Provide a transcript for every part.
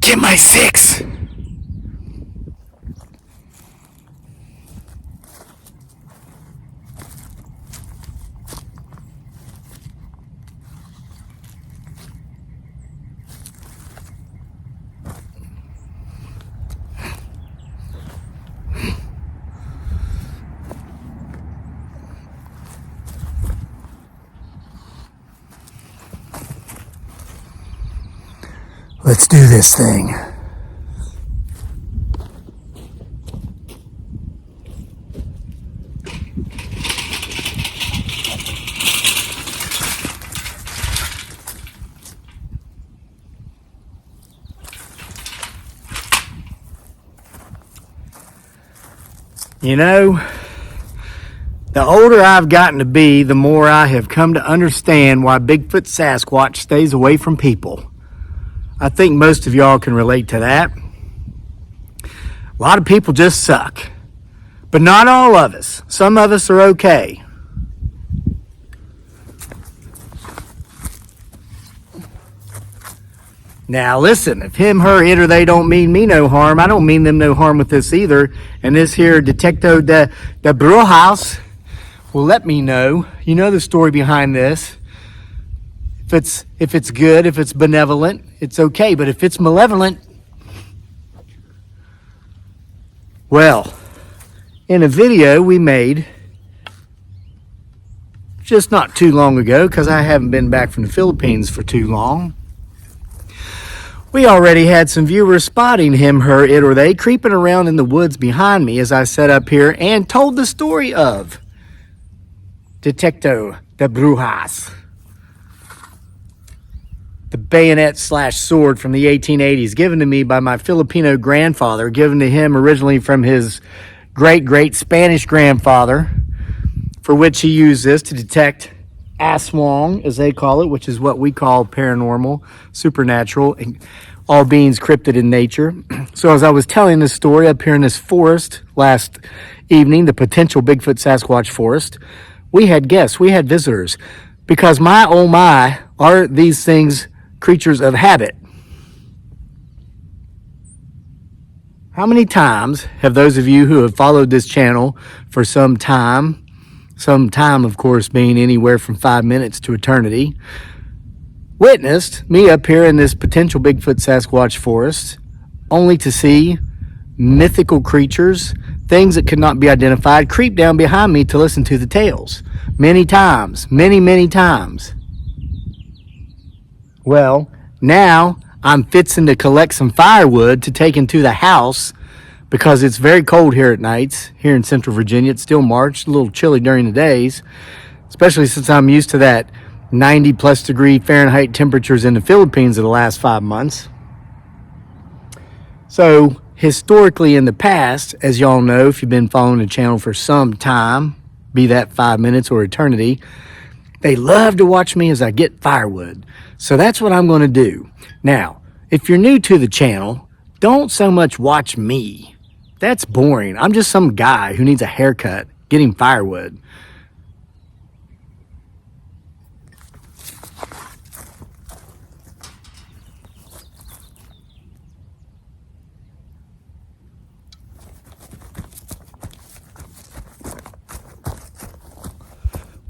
get my 6. Let's do this thing. You know, the older I've gotten to be, the more I have come to understand why Bigfoot Sasquatch stays away from people. I think most of y'all can relate to that. A lot of people just suck. But not all of us. Some of us are okay. Now listen, if him, her, it, or they don't mean me no harm, I don't mean them no harm with this either. And this here Detecto de Brujas will let me know. You know the story behind this. If it's good, if it's benevolent, it's okay. But if it's malevolent, well, in a video we made just not too long ago, because I haven't been back from the Philippines for too long, we already had some viewers spotting him, her, it, or they creeping around in the woods behind me as I sat up here and told the story of Detecto de Brujas. The bayonet / sword from the 1880s, given to me by my Filipino grandfather, given to him originally from his great Spanish grandfather, for which he used this to detect aswang, as they call it, which is what we call paranormal, supernatural, and all beings cryptid in nature. So as I was telling this story up here in this forest last evening, the potential Bigfoot Sasquatch forest, we had guests, we had visitors, because my oh my, are these things creatures of habit. How many times have those of you who have followed this channel for some time of course being anywhere from 5 minutes to eternity, witnessed me up here in this potential Bigfoot Sasquatch forest only to see mythical creatures, things that could not be identified, creep down behind me to listen to the tales? Many times, many times. Well, now I'm fixing to collect some firewood to take into the house because it's very cold here at nights. Here in Central Virginia, it's still March, a little chilly during the days, especially since I'm used to that 90 plus degree Fahrenheit temperatures in the Philippines of the last 5 months. So historically in the past, as y'all know, if you've been following the channel for some time, be that 5 minutes or eternity, they love to watch me as I get firewood. So that's what I'm going to do. Now, if you're new to the channel, don't so much watch me. That's boring. I'm just some guy who needs a haircut getting firewood.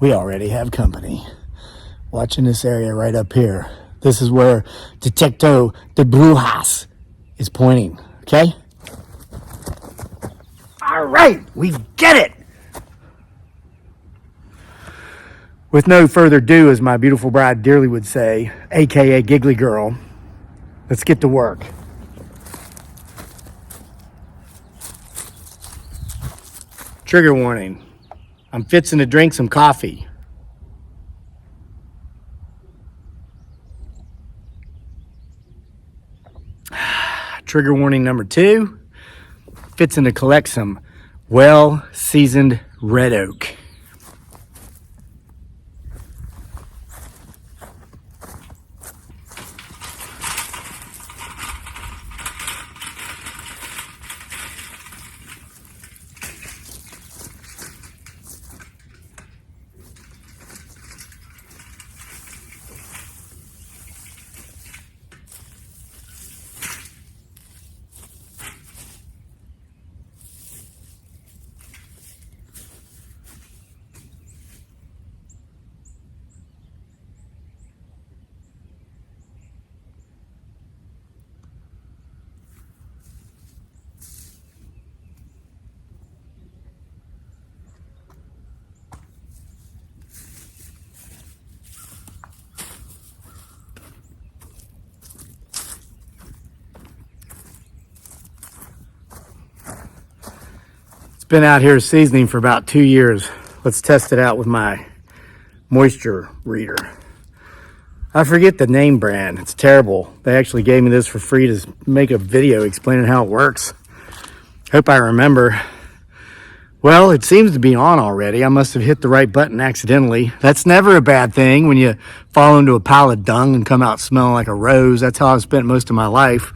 We already have company. Watching this area right up here. This is where Detecto de Brujas is pointing, okay? All right, we get it. With no further ado, as my beautiful bride dearly would say, aka Giggly Girl, let's get to work. Trigger warning. I'm fixing to drink some coffee. Trigger warning number 2. Fixing to collect some well-seasoned red oak. been out here seasoning for about 2 years. Let's test it out with my moisture reader. I forget the name brand. It's terrible. They actually gave me this for free to make a video explaining how it works. Hope I remember. Well, it seems to be on already. I must have hit the right button accidentally. That's never a bad thing when you fall into a pile of dung and come out smelling like a rose. That's how I've spent most of my life.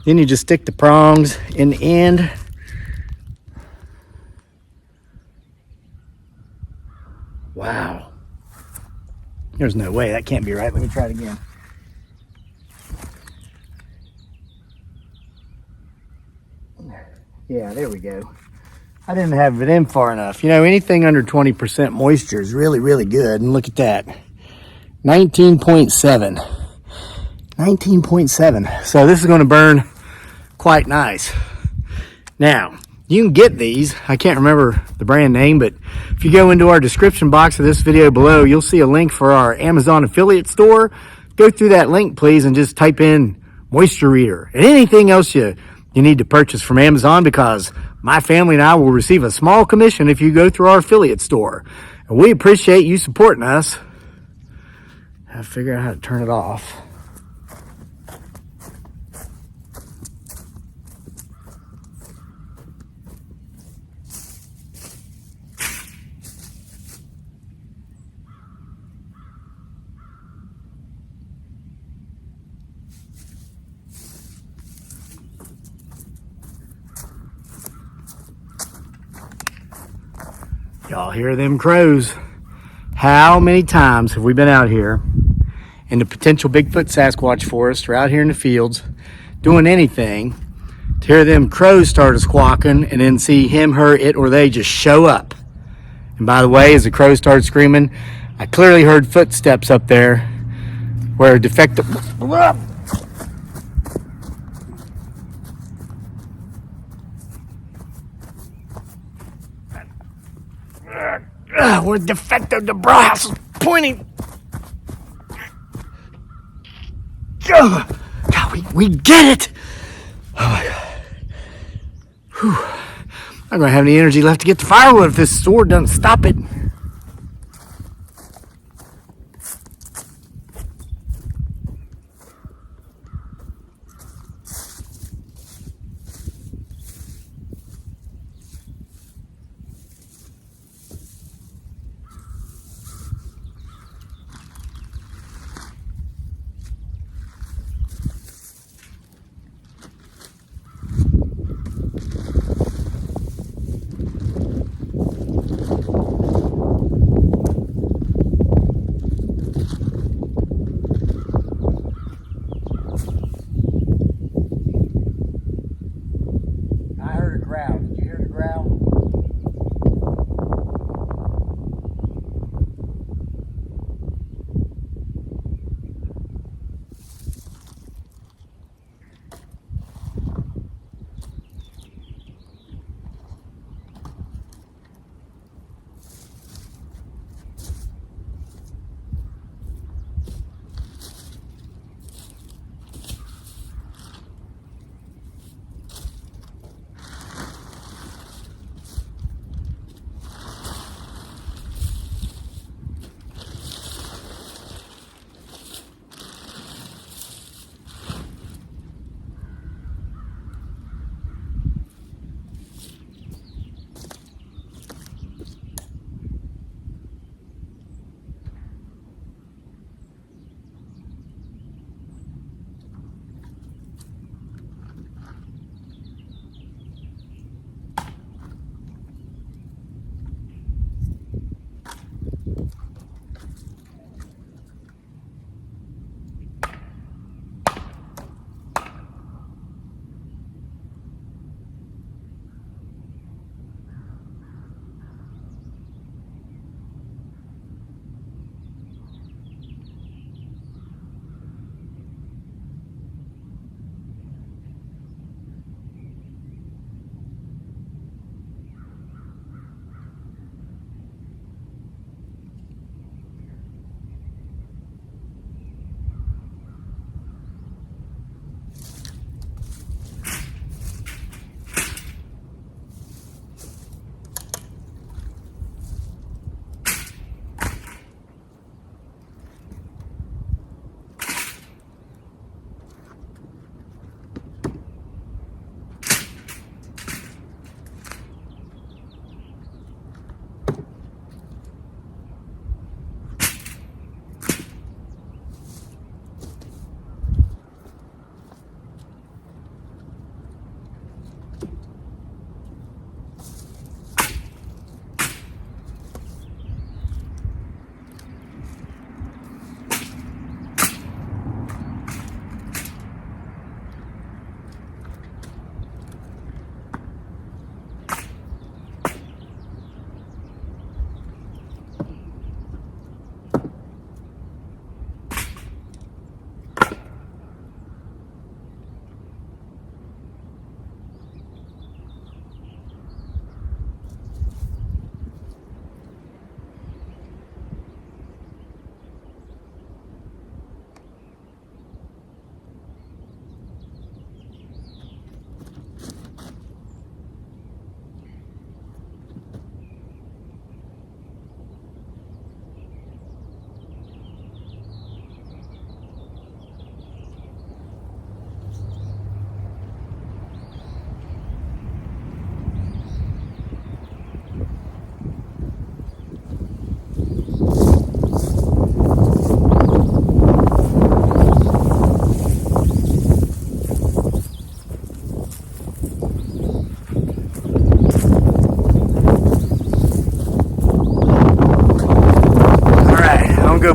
Then you just stick the prongs in the end. Wow. There's no way. That can't be right. Let me try it again. Yeah, there we go. I didn't have it in far enough. You know, anything under 20% moisture is really, really good. And look at that. 19.7. 19.7. So this is going to burn quite nice. Now, you can get these. I can't remember the brand name, but if you go into our description box of this video below, you'll see a link for our Amazon affiliate store. Go through that link, please, and just type in moisture reader and anything else you need to purchase from Amazon, because my family and I will receive a small commission if you go through our affiliate store. And we appreciate you supporting us. I have to figure out how to turn it off. Y'all hear them crows? How many times have we been out here in the potential Bigfoot Sasquatch forest or out here in the fields doing anything to hear them crows start squawking and then see him, her, it, or they just show up? And by the way, as the crows started screaming, I clearly heard footsteps up there where a defective... where defective debris house is pointing. God, we get it. Oh my God. Whew. I'm gonna have any energy left to get the firewood if this sword doesn't stop it.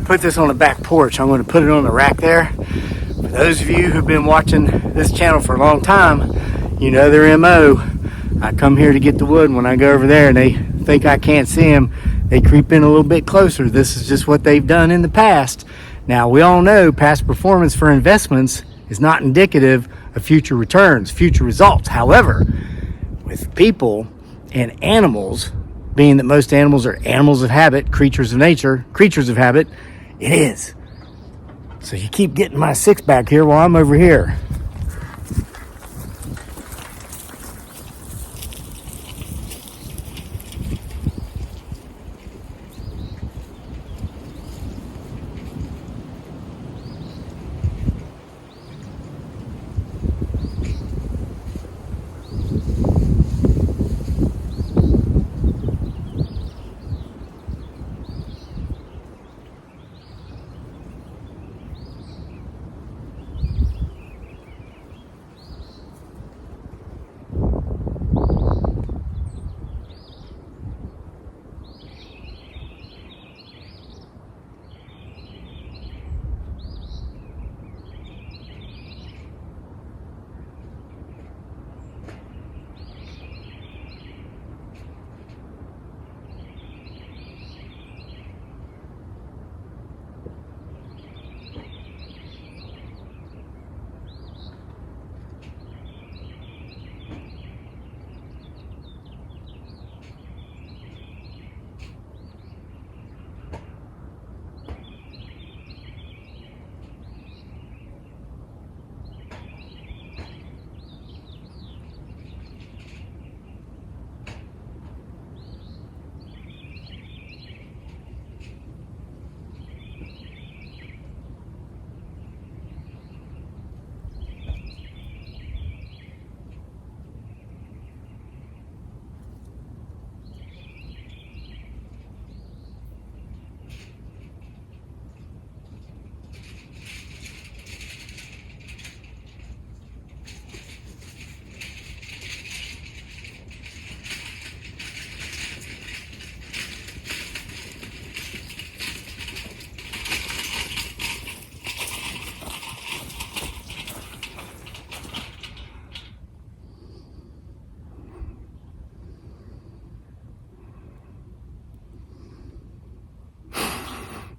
put this on the back porch. I'm going to put it on the rack there. For those of you who've been watching this channel for a long time, you know their MO. I come here to get the wood. When I go over there and they think I can't see them, they creep in a little bit closer. This is just what they've done in the past. Now, we all know past performance for investments is not indicative of future returns, future results. However, with people and animals, being that most animals are animals of habit, creatures of nature, creatures of habit, it is. So you keep getting my six back here while I'm over here.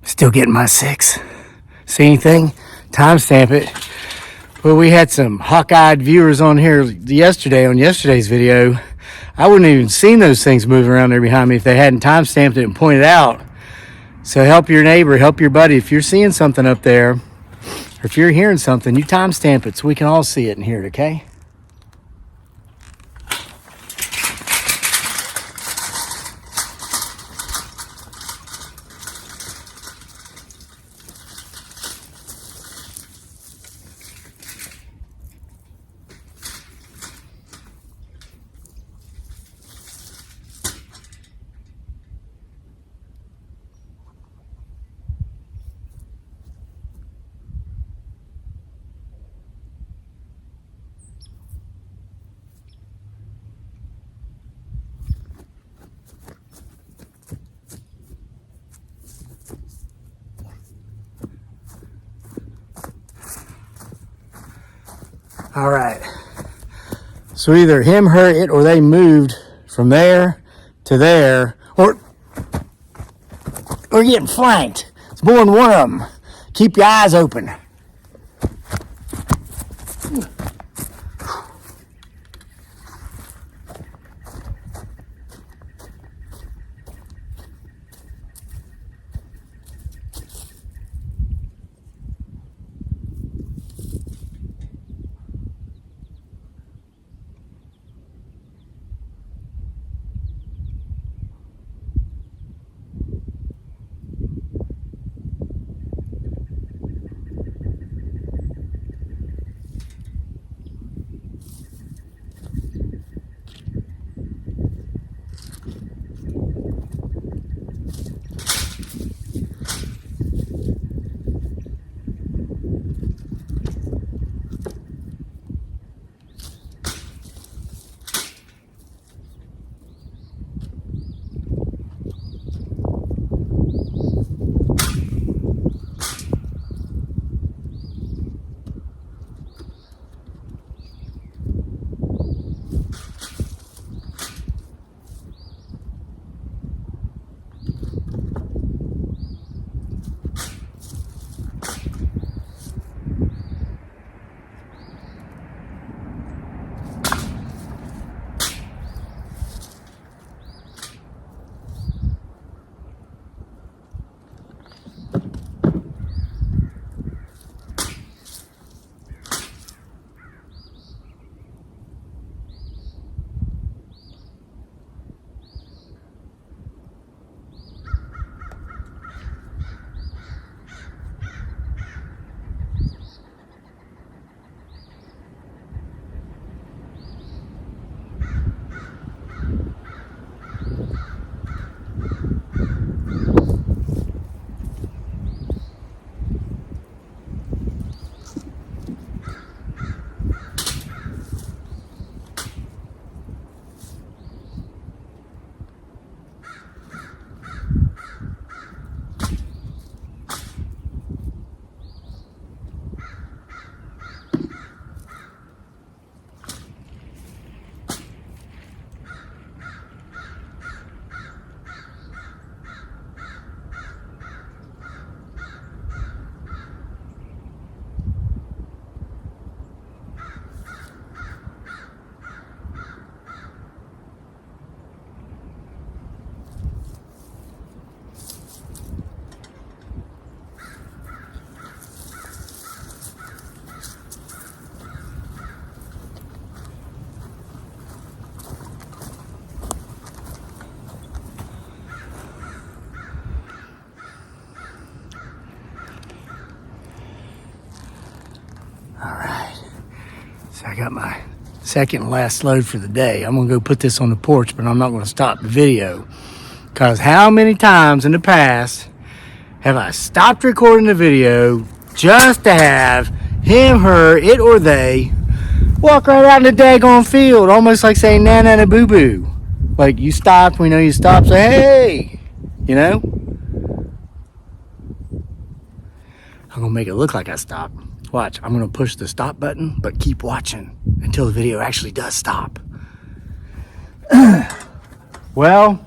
Still getting my six. See anything? Timestamp it. Well, we had some hawk-eyed viewers on here yesterday on yesterday's video. I wouldn't have even seen those things moving around there behind me if they hadn't timestamped it and pointed out. So help your neighbor, help your buddy. If you're seeing something up there, or if you're hearing something, you timestamp it so we can all see it and hear it, okay? All right. So either him, her, it, or they moved from there to there, or getting flanked. It's more than one of them. Keep your eyes open. got my second and last load for the day. I'm gonna go put this on the porch, but I'm not gonna stop the video, because how many times in the past have I stopped recording the video just to have him, her, it, or they walk right out in the daggone field, almost like saying nana and a boo-boo. Like, you stopped, we know you stopped, say hey, you know? I'm gonna make it look like I stopped. Watch, I'm gonna push the stop button, but keep watching until the video actually does stop. Well,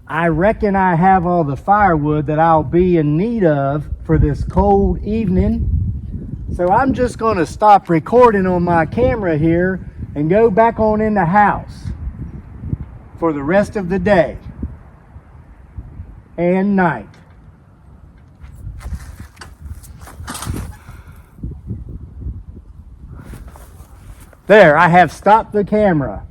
I reckon I have all the firewood that I'll be in need of for this cold evening. So I'm just gonna stop recording on my camera here and go back on in the house for the rest of the day and night. There, I have stopped the camera.